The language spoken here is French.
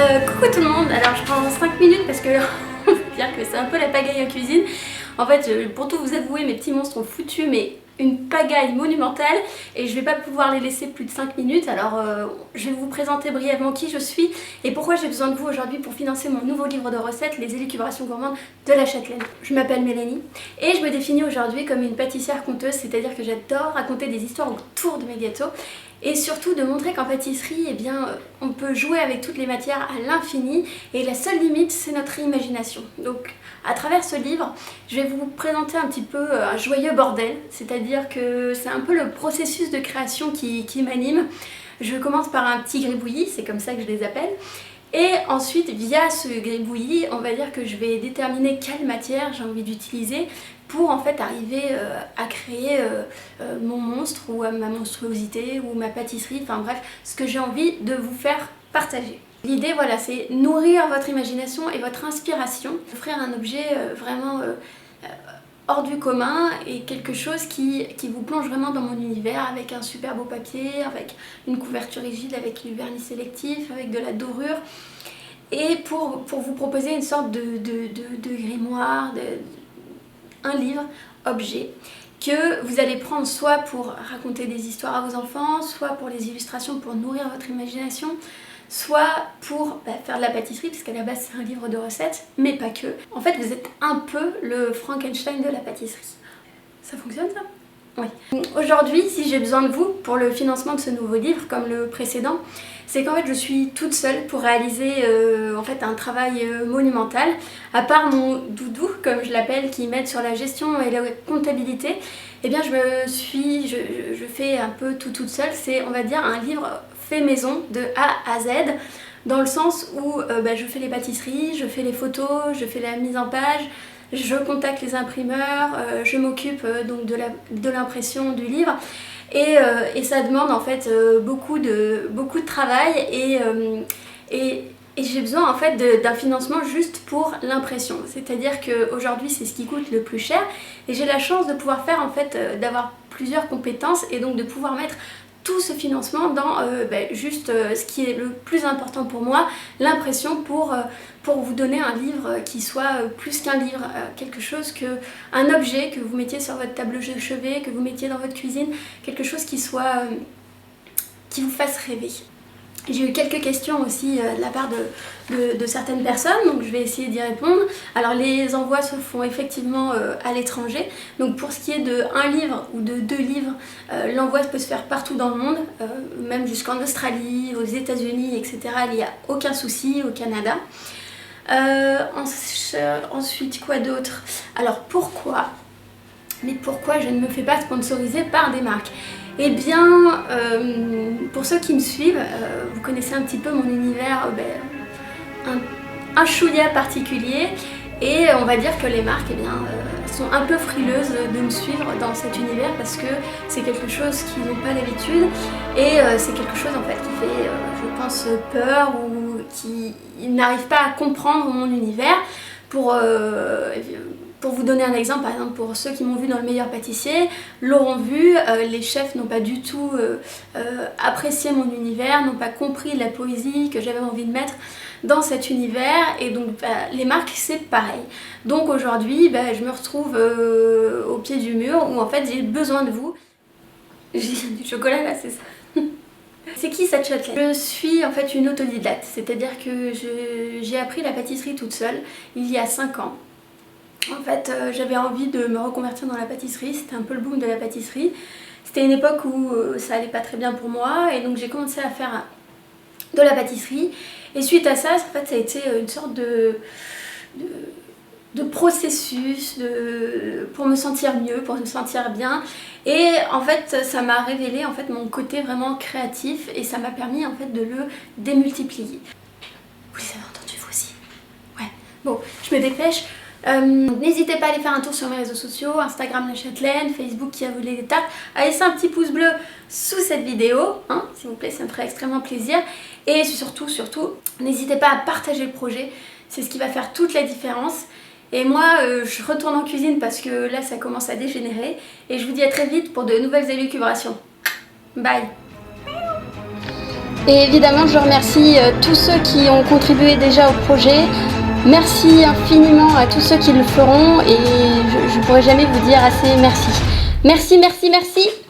Coucou tout le monde, alors je prends 5 minutes parce que on peut dire que c'est un peu la pagaille en cuisine. En fait, pour tout vous avouer, mes petits monstres ont foutu mais une pagaille monumentale et je vais pas pouvoir les laisser plus de 5 minutes. Alors je vais vous présenter brièvement qui je suis et pourquoi j'ai besoin de vous aujourd'hui pour financer mon nouveau livre de recettes, les élucubrations gourmandes de la Châtelaine. Je m'appelle Mélanie et je me définis aujourd'hui comme une pâtissière conteuse, c'est-à-dire que j'adore raconter des histoires autour de mes gâteaux. Et surtout de montrer qu'en pâtisserie, eh bien, on peut jouer avec toutes les matières à l'infini et la seule limite, c'est notre imagination. Donc, à travers ce livre, je vais vous présenter un petit peu un joyeux bordel, c'est-à-dire que c'est un peu le processus de création qui m'anime. Je commence par un petit gribouillis, c'est comme ça que je les appelle. Et ensuite, via ce gribouillis, on va dire que je vais déterminer quelle matière j'ai envie d'utiliser pour en fait arriver à créer mon monstre ou ma monstruosité ou ma pâtisserie, enfin bref, ce que j'ai envie de vous faire partager. L'idée, voilà, c'est nourrir votre imagination et votre inspiration, offrir un objet vraiment hors du commun et quelque chose qui vous plonge vraiment dans mon univers avec un super beau papier, avec une couverture rigide, avec du vernis sélectif, avec de la dorure et pour vous proposer une sorte de grimoire, un livre, objet, que vous allez prendre soit pour raconter des histoires à vos enfants, soit pour les illustrations pour nourrir votre imagination, soit pour faire de la pâtisserie, parce qu'à la base c'est un livre de recettes, mais pas que. En fait, vous êtes un peu le Frankenstein de la pâtisserie. Ça fonctionne ça ? Oui. Aujourd'hui, si j'ai besoin de vous pour le financement de ce nouveau livre, comme le précédent, c'est qu'en fait je suis toute seule pour réaliser en fait un travail monumental. À part mon doudou, comme je l'appelle, qui m'aide sur la gestion et la comptabilité, eh bien je fais un peu tout toute seule. C'est, on va dire, un livre fait maison de A à Z, dans le sens où je fais les pâtisseries, je fais les photos, je fais la mise en page, je contacte les imprimeurs, je m'occupe donc de l'impression du livre et ça demande en fait beaucoup de travail et j'ai besoin en fait d'un financement juste pour l'impression. C'est-à-dire qu'aujourd'hui c'est ce qui coûte le plus cher et j'ai la chance de pouvoir faire en fait d'avoir plusieurs compétences et donc de pouvoir mettre tout ce financement dans juste ce qui est le plus important pour moi, l'impression pour vous donner un livre qui soit plus qu'un livre, quelque chose un objet que vous mettiez sur votre table de chevet, que vous mettiez dans votre cuisine, quelque chose qui vous fasse rêver. J'ai eu quelques questions aussi de la part de certaines personnes, donc je vais essayer d'y répondre. Alors les envois se font effectivement à l'étranger, donc pour ce qui est de un livre ou de 2 livres, l'envoi peut se faire partout dans le monde, même jusqu'en Australie, aux États-Unis, etc. Il n'y a aucun souci, au Canada. Ensuite, quoi d'autre? Alors pourquoi je ne me fais pas sponsoriser par des marques? Eh bien, pour ceux qui me suivent, vous connaissez un petit peu mon univers, un chouïa particulier, et on va dire que les marques sont un peu frileuses de me suivre dans cet univers parce que c'est quelque chose qu'ils n'ont pas d'habitude et c'est quelque chose en fait qui fait, je pense, peur ou qui n'arrivent pas à comprendre mon univers. Pour vous donner un exemple, par exemple pour ceux qui m'ont vu dans Le Meilleur Pâtissier, l'auront vu, les chefs n'ont pas du tout apprécié mon univers, n'ont pas compris la poésie que j'avais envie de mettre dans cet univers et donc les marques c'est pareil. Donc aujourd'hui je me retrouve au pied du mur où en fait j'ai besoin de vous. J'ai du chocolat là, c'est ça. C'est qui cette Châtelaine? Je suis en fait une autodidacte, c'est-à-dire que j'ai appris la pâtisserie toute seule il y a 5 ans. En fait, j'avais envie de me reconvertir dans la pâtisserie, c'était un peu le boom de la pâtisserie. C'était une époque où ça allait pas très bien pour moi et donc j'ai commencé à faire de la pâtisserie. Et suite à ça, en fait, ça a été une sorte de processus pour me sentir mieux, pour me sentir bien. Et en fait, ça m'a révélé en fait mon côté vraiment créatif et ça m'a permis en fait de le démultiplier. Vous les avez entendus vous aussi? Ouais. Bon, je me dépêche. N'hésitez pas à aller faire un tour sur mes réseaux sociaux, Instagram La Châtelaine, Facebook qui a volé des tartes, à laisser un petit pouce bleu sous cette vidéo, hein, s'il vous plaît, ça me ferait extrêmement plaisir. Et surtout, n'hésitez pas à partager le projet, c'est ce qui va faire toute la différence. Et moi, je retourne en cuisine parce que là, ça commence à dégénérer. Et je vous dis à très vite pour de nouvelles élucubrations. Bye! Et évidemment, je remercie tous ceux qui ont contribué déjà au projet. Merci infiniment à tous ceux qui le feront et je ne pourrai jamais vous dire assez merci. Merci, merci, merci.